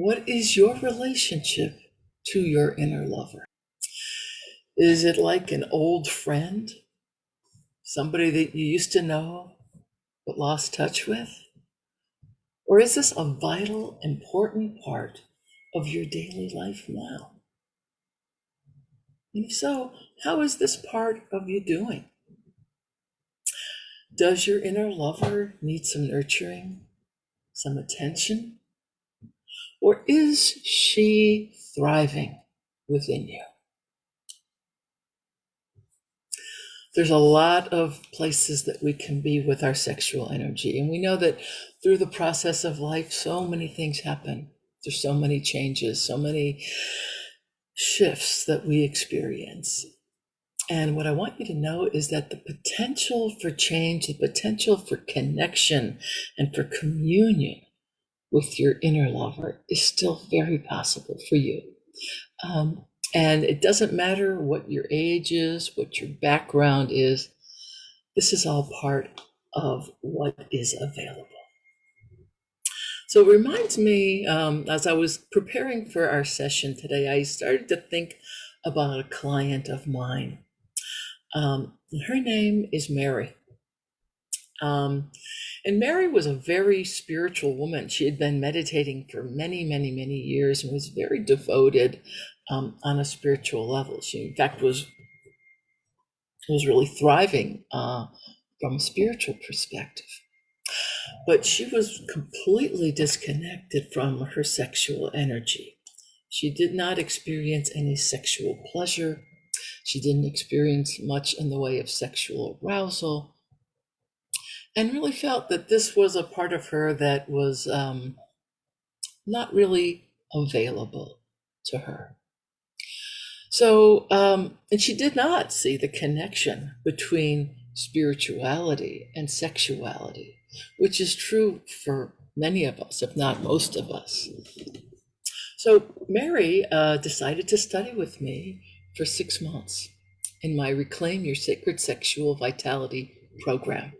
What is your relationship to your inner lover? Is it like an old friend? Somebody that you used to know but lost touch with? Or is this a vital, important part of your daily life now? And if so, how is this part of you doing? Does your inner lover need some nurturing, some attention? Or is she thriving within you? There's a lot of places that we can be with our sexual energy. And we know that through the process of life, so many things happen. There's so many changes, so many shifts that we experience. And what I want you to know is that the potential for change, the potential for connection and for communion with your inner lover is still very possible for you. And it doesn't matter what your age is, what your background is, this is all part of what is available. So it reminds me, as I was preparing for our session today, I started to think about a client of mine. Her name is Mary. And Mary was a very spiritual woman. She had been meditating for many, many, many years and was very devoted on a spiritual level. She, in fact, was really thriving from a spiritual perspective. But she was completely disconnected from her sexual energy. She did not experience any sexual pleasure. She didn't experience much in the way of sexual arousal, and really felt that this was a part of her that was not really available to her. So, and she did not see the connection between spirituality and sexuality, which is true for many of us, if not most of us. So Mary decided to study with me for 6 months in my Reclaim Your Sacred Sexual Vitality program.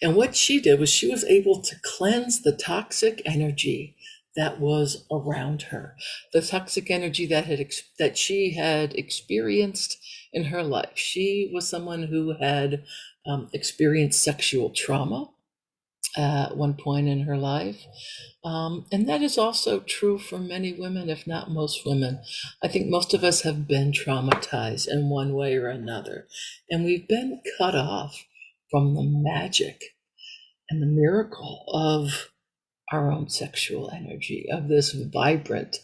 And what she did was she was able to cleanse the toxic energy that was around her, the toxic energy that she had experienced in her life. She was someone who had experienced sexual trauma at one point in her life. And that is also true for many women, if not most women. I think most of us have been traumatized in one way or another, and we've been cut off from the magic and the miracle of our own sexual energy, of this vibrant,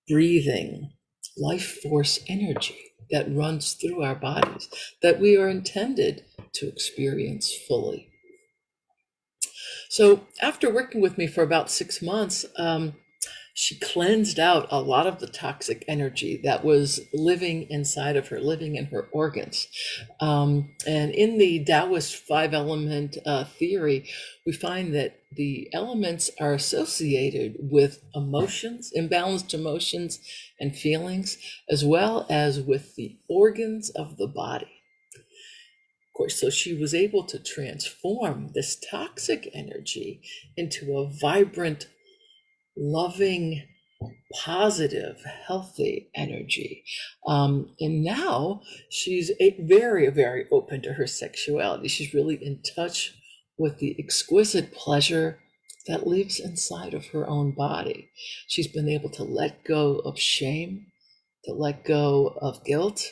breathing, life force energy that runs through our bodies, that we are intended to experience fully. So after working with me for about 6 months, she cleansed out a lot of the toxic energy that was living inside of her, living in her organs. And in the Taoist 5-element theory, we find that the elements are associated with emotions, imbalanced emotions and feelings, as well as with the organs of the body. Of course, so she was able to transform this toxic energy into a vibrant, loving, positive, healthy energy. And now she's very, very open to her sexuality. She's really in touch with the exquisite pleasure that lives inside of her own body. She's been able to let go of shame, to let go of guilt,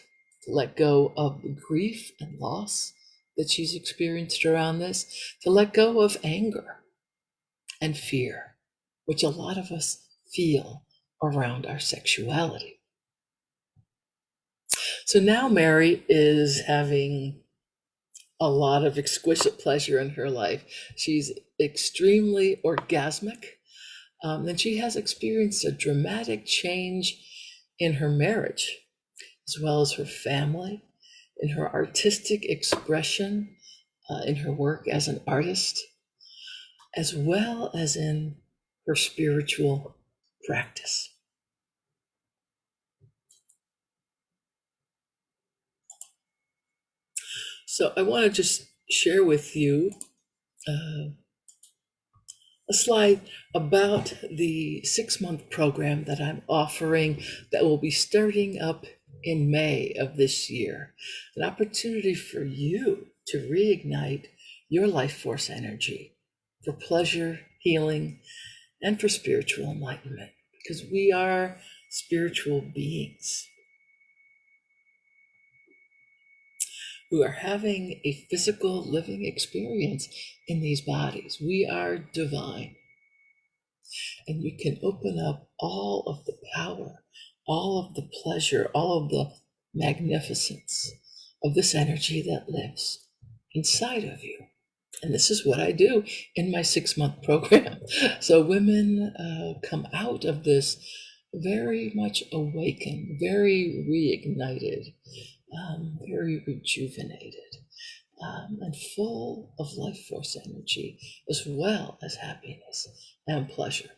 to let go of the grief and loss that she's experienced around this, to let go of anger and fear, which a lot of us feel around our sexuality. So now Mary is having a lot of exquisite pleasure in her life. She's extremely orgasmic, and she has experienced a dramatic change in her marriage, as well as her family, in her artistic expression, in her work as an artist, as well as in her spiritual practice. So I want to just share with you a slide about the 6-month program that I'm offering that will be starting up in May of this year. An opportunity for you to reignite your life force energy for pleasure, healing, and for spiritual enlightenment, because we are spiritual beings who are having a physical living experience in these bodies. We are divine. And you can open up all of the power, all of the pleasure, all of the magnificence of this energy that lives inside of you. And this is what I do in my 6-month program. So women come out of this very much awakened, very reignited, very rejuvenated, and full of life force energy, as well as happiness and pleasure.